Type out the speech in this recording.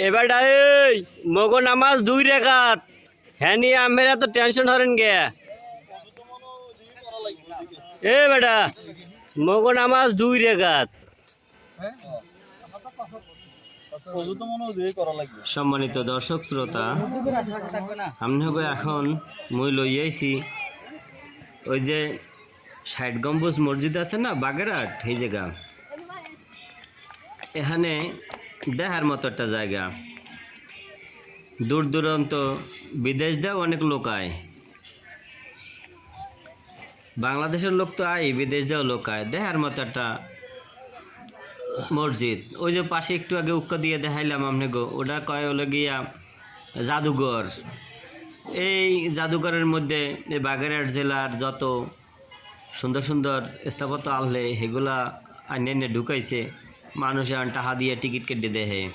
এবার এই মগো নামাজ 2 রাকাত হ্যাঁ নিয়ে আমরা তো টেনশন হরেন গে এ বেটা মগো নামাজ 2 রাকাত। সম্মানিত দর্শক শ্রোতা, আমি এখন মই লইয়াইছি ওই যে 60 গম্বুজ মসজিদ আছে না বাগেরহাট, এই জায়গা এখানে দেখার মতো একটা জায়গা। দূর দূরান্ত বিদেশ দেও অনেক লোক আয়, বাংলাদেশের লোক তো আয়, বিদেশ দেও লোক আয়। দেখার মতো একটা মসজিদ। ওই যে পাশে একটু আগে উক্কা দিয়ে দেখাইলাম আপনি গো, ওটা কয় হলো গিয়া জাদুঘর। এই জাদুঘরের মধ্যে এই বাগেরহাট জেলার যত সুন্দর সুন্দর স্থাপত্য আনলে সেগুলা আইনে ঢুকাইছে, মানুষে টাকা দিয়ে টিকিট কেটে দেখে।